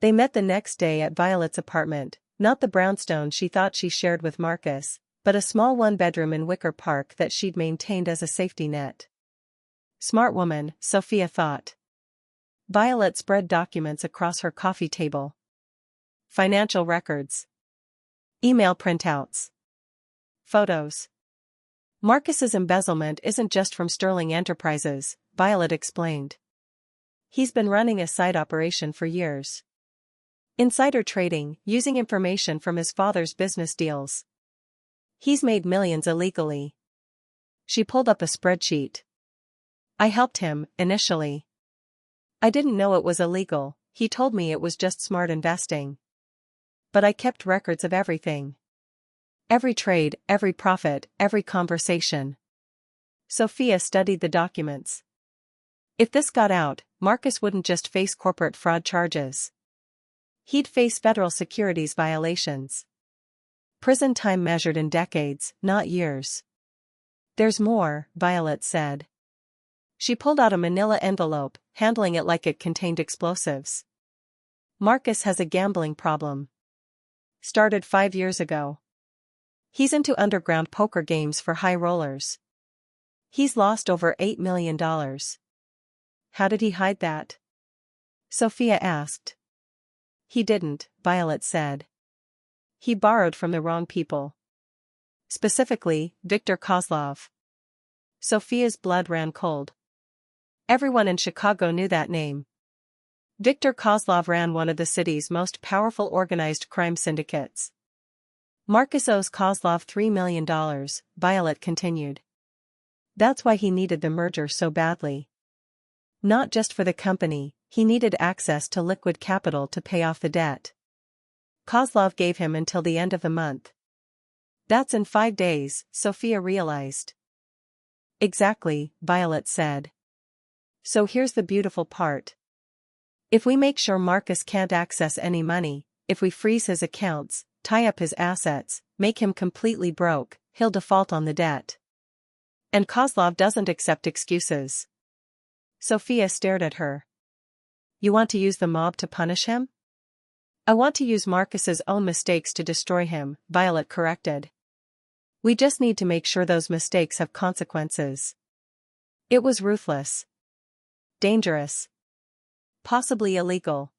They met the next day at Violet's apartment, not the brownstone she thought she shared with Marcus, but a small one-bedroom in Wicker Park that she'd maintained as a safety net. Smart woman, Sophia thought. Violet spread documents across her coffee table. Financial records. Email printouts. Photos. Marcus's embezzlement isn't just from Sterling Enterprises, Violet explained. He's been running a side operation for years. Insider trading, using information from his father's business deals. He's made millions illegally. She pulled up a spreadsheet. I helped him, initially. I didn't know it was illegal, he told me it was just smart investing. But I kept records of everything. Every trade, every profit, every conversation. Sophia studied the documents. If this got out, Marcus wouldn't just face corporate fraud charges. He'd face federal securities violations. Prison time measured in decades, not years. There's more, Violet said. She pulled out a manila envelope, handling it like it contained explosives. Marcus has a gambling problem. Started 5 years ago. He's into underground poker games for high rollers. He's lost over $8 million. How did he hide that? Sophia asked. He didn't, Violet said. He borrowed from the wrong people. Specifically, Viktor Kozlov. Sophia's blood ran cold. Everyone in Chicago knew that name. Viktor Kozlov ran one of the city's most powerful organized crime syndicates. Marcus owes Kozlov $3 million, Violet continued. That's why he needed the merger so badly. Not just for the company, he needed access to liquid capital to pay off the debt. Kozlov gave him until the end of the month. That's in 5 days, Sophia realized. Exactly, Violet said. So here's the beautiful part. If we make sure Marcus can't access any money, if we freeze his accounts, tie up his assets, make him completely broke, he'll default on the debt. And Kozlov doesn't accept excuses. Sophia stared at her. You want to use the mob to punish him? I want to use Marcus's own mistakes to destroy him, Violet corrected. We just need to make sure those mistakes have consequences. It was ruthless. Dangerous. Possibly illegal.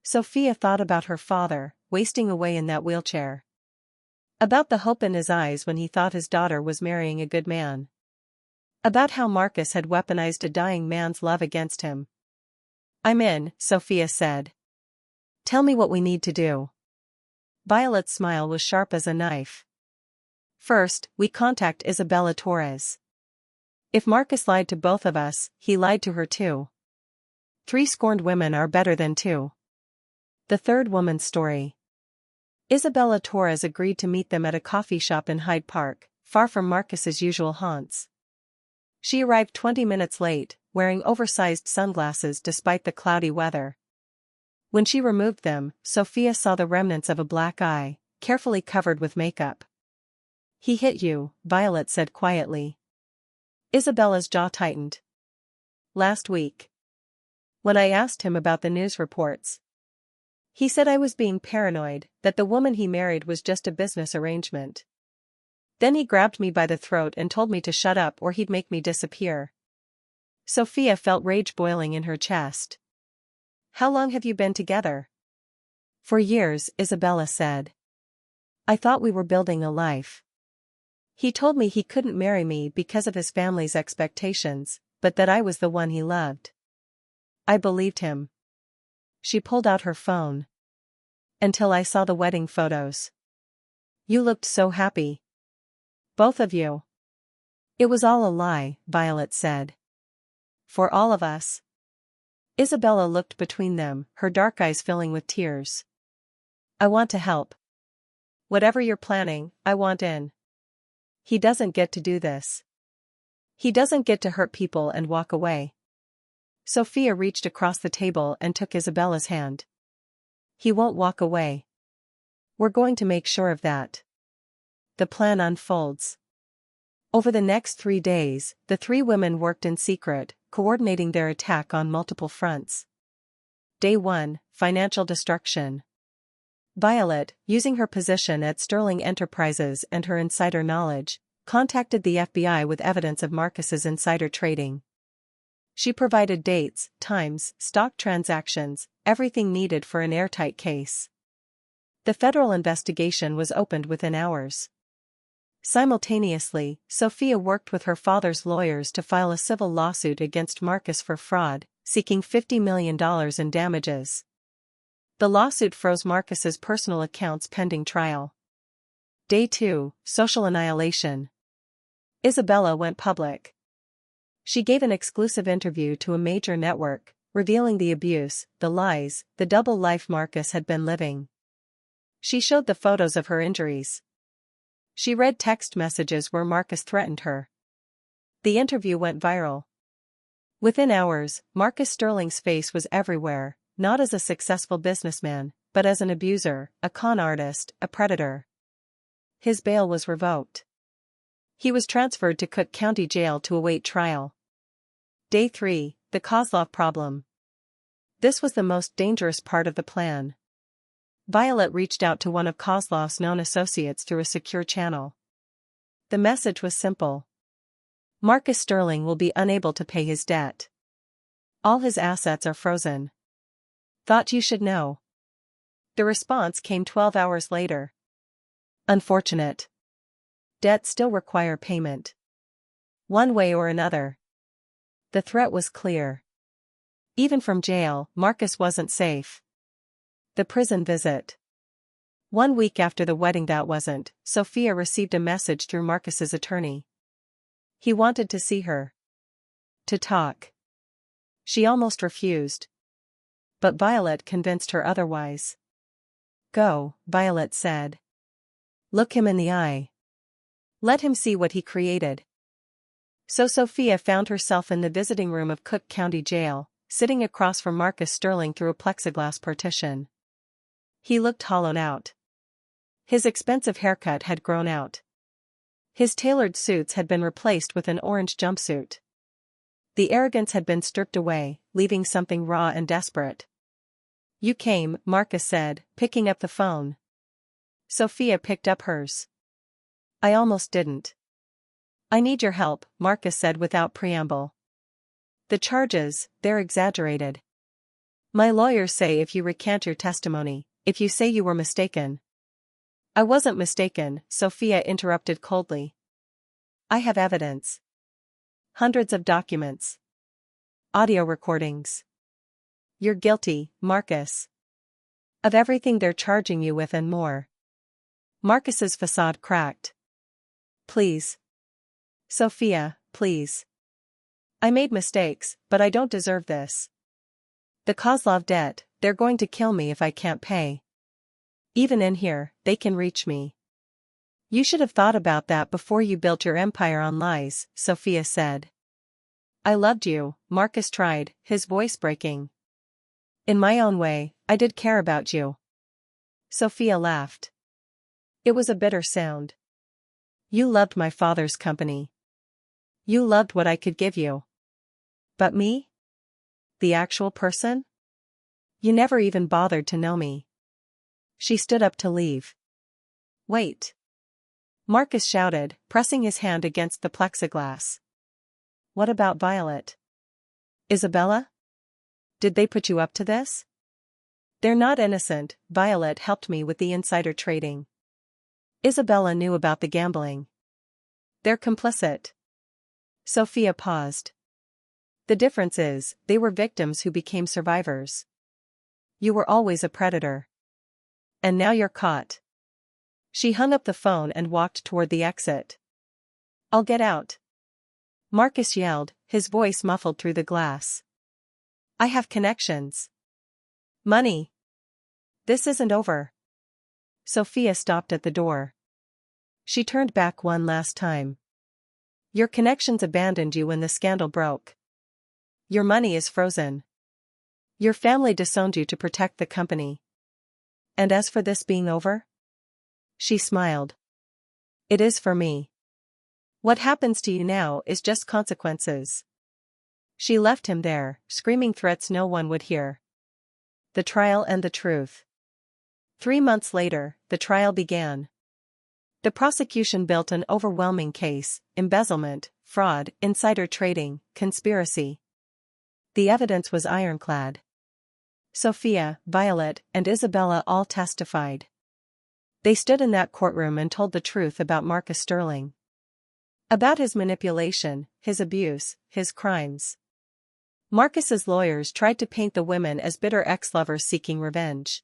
Sophia thought about her father, wasting away in that wheelchair. About the hope in his eyes when he thought his daughter was marrying a good man. About how Marcus had weaponized a dying man's love against him. "I'm in," Sophia said. "Tell me what we need to do." Violet's smile was sharp as a knife. "First, we contact Isabella Torres. If Marcus lied to both of us, he lied to her too. 3 scorned women are better than 2. The third woman's story. Isabella Torres agreed to meet them at a coffee shop in Hyde Park, far from Marcus's usual haunts. She arrived 20 minutes late, wearing oversized sunglasses despite the cloudy weather. When she removed them, Sophia saw the remnants of a black eye, carefully covered with makeup. "He hit you," Violet said quietly. Isabella's jaw tightened. "Last week. When I asked him about the news reports. He said I was being paranoid, that the woman he married was just a business arrangement. Then he grabbed me by the throat and told me to shut up or he'd make me disappear." Sophia felt rage boiling in her chest. "How long have you been together?" "For years," Isabella said. "I thought we were building a life. He told me he couldn't marry me because of his family's expectations, but that I was the one he loved. I believed him." She pulled out her phone. "Until I saw the wedding photos. You looked so happy. Both of you." "It was all a lie," Violet said. "For all of us." Isabella looked between them, her dark eyes filling with tears. "I want to help. Whatever you're planning, I want in. He doesn't get to do this. He doesn't get to hurt people and walk away." Sophia reached across the table and took Isabella's hand. "He won't walk away. We're going to make sure of that." The plan unfolds. Over the next 3 days, the 3 women worked in secret, coordinating their attack on multiple fronts. Day 1, financial destruction. Violet, using her position at Sterling Enterprises and her insider knowledge, contacted the FBI with evidence of Marcus's insider trading. She provided dates, times, stock transactions, everything needed for an airtight case. The federal investigation was opened within hours. Simultaneously, Sophia worked with her father's lawyers to file a civil lawsuit against Marcus for fraud, seeking $50 million in damages. The lawsuit froze Marcus's personal accounts pending trial. Day 2, social annihilation. Isabella went public. She gave an exclusive interview to a major network, revealing the abuse, the lies, the double life Marcus had been living. She showed the photos of her injuries. She read text messages where Marcus threatened her. The interview went viral. Within hours, Marcus Sterling's face was everywhere, not as a successful businessman, but as an abuser, a con artist, a predator. His bail was revoked. He was transferred to Cook County Jail to await trial. Day 3, the Kozlov problem. This was the most dangerous part of the plan. Violet reached out to one of Kozlov's known associates through a secure channel. The message was simple. Marcus Sterling will be unable to pay his debt. All his assets are frozen. Thought you should know. The response came 12 hours later. Unfortunate. Debts still require payment. One way or another. The threat was clear. Even from jail, Marcus wasn't safe. The prison visit. 1 week after the wedding that wasn't, Sophia received a message through Marcus's attorney. He wanted to see her. To talk. She almost refused. But Violet convinced her otherwise. Go, Violet said. Look him in the eye. Let him see what he created. So Sophia found herself in the visiting room of Cook County Jail, sitting across from Marcus Sterling through a plexiglass partition. He looked hollowed out. His expensive haircut had grown out. His tailored suits had been replaced with an orange jumpsuit. The arrogance had been stripped away, leaving something raw and desperate. You came, Marcus said, picking up the phone. Sophia picked up hers. I almost didn't. I need your help, Marcus said without preamble. The charges, they're exaggerated. My lawyers say if you recant your testimony, if you say you were mistaken. I wasn't mistaken, Sophia interrupted coldly. I have evidence. Hundreds of documents. Audio recordings. You're guilty, Marcus. Of everything they're charging you with and more. Marcus's facade cracked. Please. Sophia, please. I made mistakes, but I don't deserve this. The Kozlov debt, they're going to kill me if I can't pay. Even in here, they can reach me. You should have thought about that before you built your empire on lies, Sophia said. I loved you, Marcus tried, his voice breaking. In my own way, I did care about you. Sophia laughed. It was a bitter sound. You loved my father's company. You loved what I could give you. But me? The actual person? You never even bothered to know me. She stood up to leave. Wait. Marcus shouted, pressing his hand against the plexiglass. What about Violet? Isabella? Did they put you up to this? They're not innocent, Violet helped me with the insider trading. Isabella knew about the gambling. They're complicit. Sophia paused. The difference is, they were victims who became survivors. You were always a predator. And now you're caught. She hung up the phone and walked toward the exit. I'll get out. Marcus yelled, his voice muffled through the glass. I have connections. Money. This isn't over. Sophia stopped at the door. She turned back one last time. Your connections abandoned you when the scandal broke. Your money is frozen. Your family disowned you to protect the company. And as for this being over? She smiled. It is for me. What happens to you now is just consequences. She left him there, screaming threats no one would hear. The trial and the truth. 3 months later, the trial began. The prosecution built an overwhelming case: embezzlement, fraud, insider trading, conspiracy. The evidence was ironclad. Sophia, Violet, and Isabella all testified. They stood in that courtroom and told the truth about Marcus Sterling. About his manipulation, his abuse, his crimes. Marcus's lawyers tried to paint the women as bitter ex-lovers seeking revenge.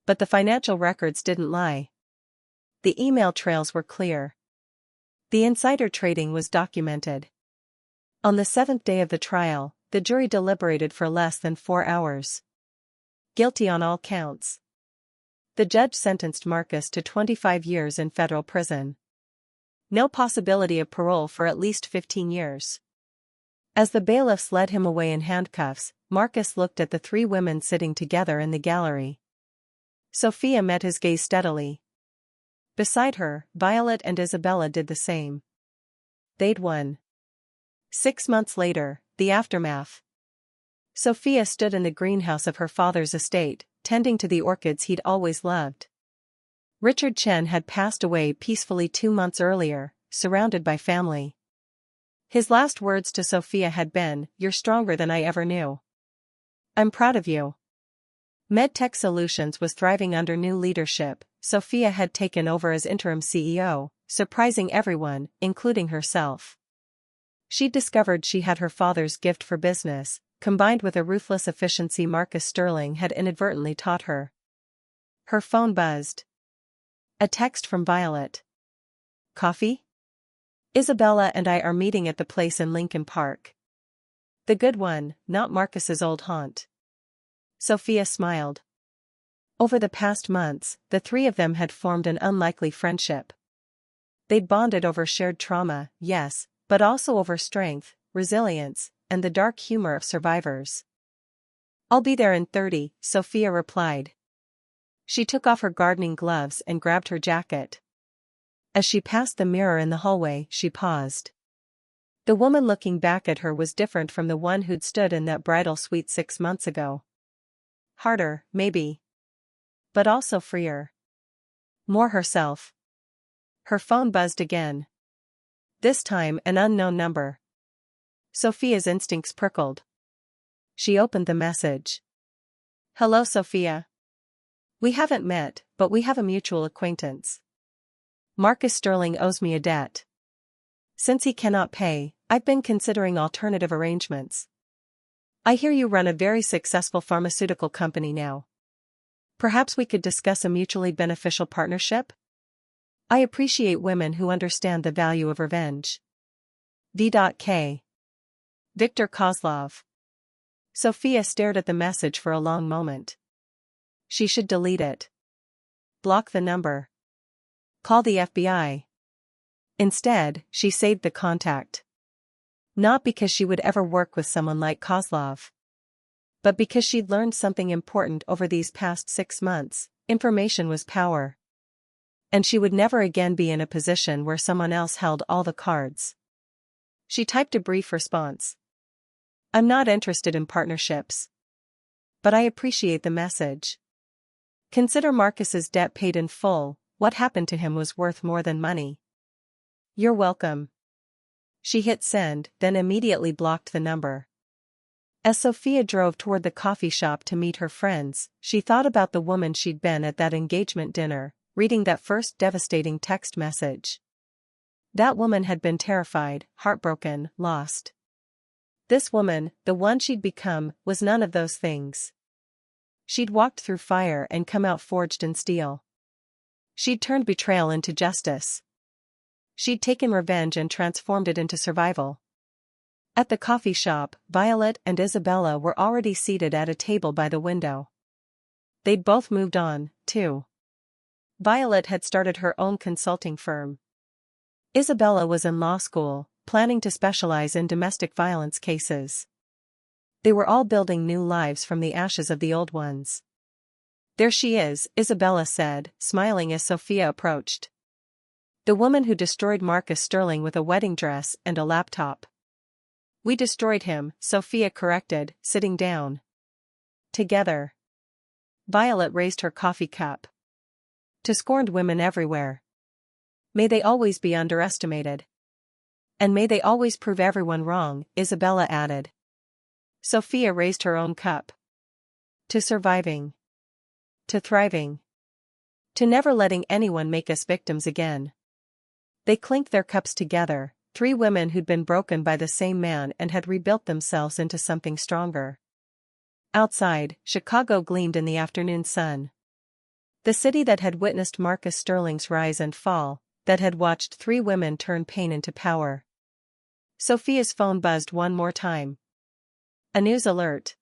But the financial records didn't lie. The email trails were clear. The insider trading was documented. On the 7th day of the trial, the jury deliberated for less than 4 hours. Guilty on all counts. The judge sentenced Marcus to 25 years in federal prison. No possibility of parole for at least 15 years. As the bailiffs led him away in handcuffs, Marcus looked at the 3 women sitting together in the gallery. Sophia met his gaze steadily. Beside her, Violet and Isabella did the same. They'd won. 6 months later, the aftermath. Sophia stood in the greenhouse of her father's estate, tending to the orchids he'd always loved. Richard Chen had passed away peacefully 2 months earlier, surrounded by family. His last words to Sophia had been, "You're stronger than I ever knew. I'm proud of you." MedTech Solutions was thriving under new leadership. Sophia had taken over as interim CEO, surprising everyone, including herself. She discovered she had her father's gift for business, combined with a ruthless efficiency Marcus Sterling had inadvertently taught her. Her phone buzzed. A text from Violet. Coffee? Isabella and I are meeting at the place in Lincoln Park. The good one, not Marcus's old haunt. Sophia smiled. Over the past months, the 3 of them had formed an unlikely friendship. They'd bonded over shared trauma, yes, but also over strength, resilience, and the dark humor of survivors. I'll be there in 30, Sophia replied. She took off her gardening gloves and grabbed her jacket. As she passed the mirror in the hallway, she paused. The woman looking back at her was different from the one who'd stood in that bridal suite 6 months ago. Harder, maybe. But also freer. More herself. Her phone buzzed again. This time an unknown number. Sophia's instincts prickled. She opened the message. Hello, Sophia. We haven't met, but we have a mutual acquaintance. Marcus Sterling owes me a debt. Since he cannot pay, I've been considering alternative arrangements. I hear you run a very successful pharmaceutical company now. Perhaps we could discuss a mutually beneficial partnership? I appreciate women who understand the value of revenge. V.K. Viktor Kozlov. Sophia stared at the message for a long moment. She should delete it. Block the number. Call the FBI. Instead, she saved the contact. Not because she would ever work with someone like Kozlov, but because she'd learned something important over these past 6 months. Information was power. And she would never again be in a position where someone else held all the cards. She typed a brief response. I'm not interested in partnerships. But I appreciate the message. Consider Marcus's debt paid in full. What happened to him was worth more than money. You're welcome. She hit send, then immediately blocked the number. As Sophia drove toward the coffee shop to meet her friends, she thought about the woman she'd been at that engagement dinner, reading that first devastating text message. That woman had been terrified, heartbroken, lost. This woman, the one she'd become, was none of those things. She'd walked through fire and come out forged in steel. She'd turned betrayal into justice. She'd taken revenge and transformed it into survival. At the coffee shop, Violet and Isabella were already seated at a table by the window. They'd both moved on, too. Violet had started her own consulting firm. Isabella was in law school, planning to specialize in domestic violence cases. They were all building new lives from the ashes of the old ones. There she is, Isabella said, smiling as Sophia approached. The woman who destroyed Marcus Sterling with a wedding dress and a laptop. We destroyed him, Sophia corrected, sitting down. Together. Violet raised her coffee cup. To scorned women everywhere. May they always be underestimated. And may they always prove everyone wrong, Isabella added. Sophia raised her own cup. To surviving. To thriving. To never letting anyone make us victims again. They clinked their cups together, 3 women who'd been broken by the same man and had rebuilt themselves into something stronger. Outside, Chicago gleamed in the afternoon sun. The city that had witnessed Marcus Sterling's rise and fall, that had watched 3 women turn pain into power. Sophia's phone buzzed one more time. A news alert.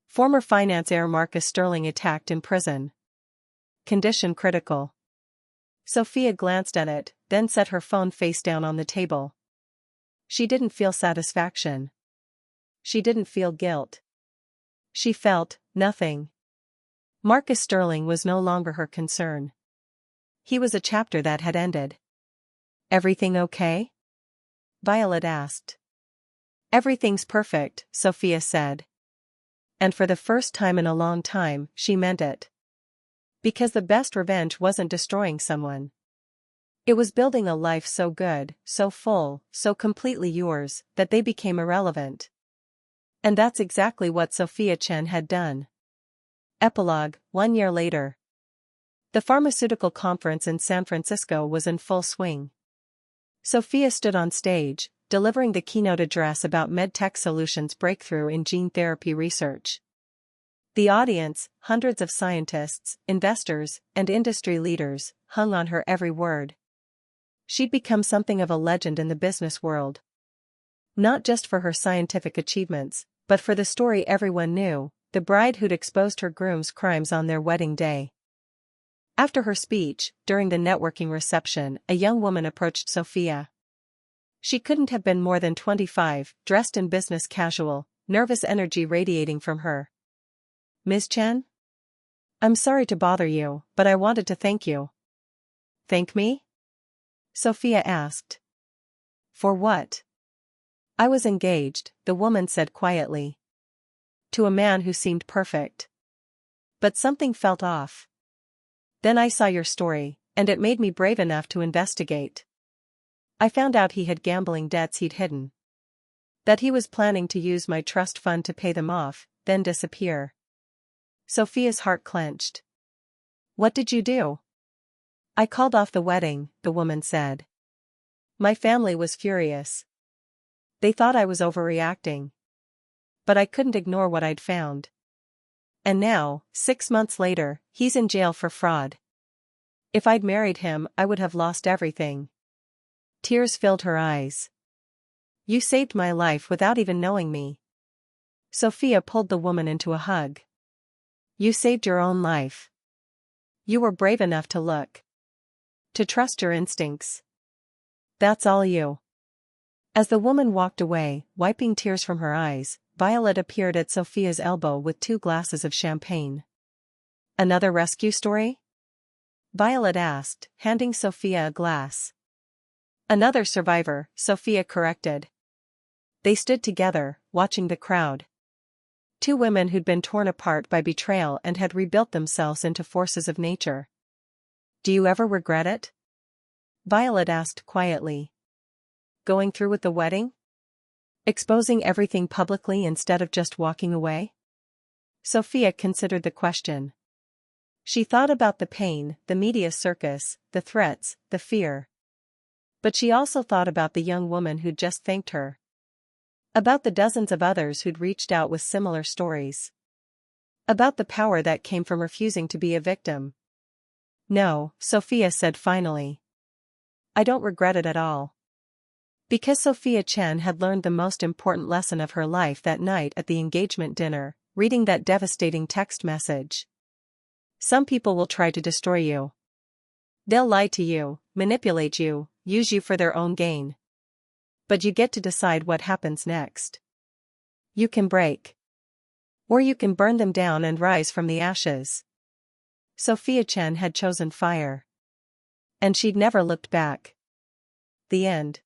Former finance heir Marcus Sterling attacked in prison. Condition critical. Sophia glanced at it, then set her phone face down on the table. She didn't feel satisfaction. She didn't feel guilt. She felt nothing. Marcus Sterling was no longer her concern. He was a chapter that had ended. Everything okay? Violet asked. Everything's perfect, Sophia said. And for the first time in a long time, she meant it. Because the best revenge wasn't destroying someone. It was building a life so good, so full, so completely yours, that they became irrelevant. And that's exactly what Sophia Chen had done. Epilogue, 1 year later. The pharmaceutical conference in San Francisco was in full swing. Sophia stood on stage, delivering the keynote address about medtech solutions' breakthrough in gene therapy research. The audience, hundreds of scientists, investors, and industry leaders, hung on her every word. She'd become something of a legend in the business world. Not just for her scientific achievements, but for the story everyone knew, the bride who'd exposed her groom's crimes on their wedding day. After her speech, during the networking reception, a young woman approached Sophia. She couldn't have been more than 25, dressed in business casual, nervous energy radiating from her. Ms. Chen? I'm sorry to bother you, but I wanted to thank you. Thank me? Sophia asked. For what? I was engaged, the woman said quietly. To a man who seemed perfect. But something felt off. Then I saw your story, and it made me brave enough to investigate. I found out he had gambling debts he'd hidden. That he was planning to use my trust fund to pay them off, then disappear. Sophia's heart clenched. What did you do? I called off the wedding, the woman said. My family was furious. They thought I was overreacting. But I couldn't ignore what I'd found. And now, 6 months later, he's in jail for fraud. If I'd married him, I would have lost everything. Tears filled her eyes. You saved my life without even knowing me. Sophia pulled the woman into a hug. You saved your own life. You were brave enough to look. To trust your instincts. That's all you. As the woman walked away, wiping tears from her eyes, Violet appeared at Sophia's elbow with 2 glasses of champagne. Another rescue story? Violet asked, handing Sophia a glass. Another survivor, Sophia corrected. They stood together, watching the crowd. 2 women who'd been torn apart by betrayal and had rebuilt themselves into forces of nature. Do you ever regret it? Violet asked quietly. Going through with the wedding? Exposing everything publicly instead of just walking away? Sophia considered the question. She thought about the pain, the media circus, the threats, the fear. But she also thought about the young woman who'd just thanked her. About the dozens of others who'd reached out with similar stories. About the power that came from refusing to be a victim. No, Sophia said finally. I don't regret it at all. Because Sophia Chen had learned the most important lesson of her life that night at the engagement dinner, reading that devastating text message. Some people will try to destroy you. They'll lie to you, manipulate you, use you for their own gain. But you get to decide what happens next. You can break. Or you can burn them down and rise from the ashes. Sophia Chen had chosen fire. And she'd never looked back. The end.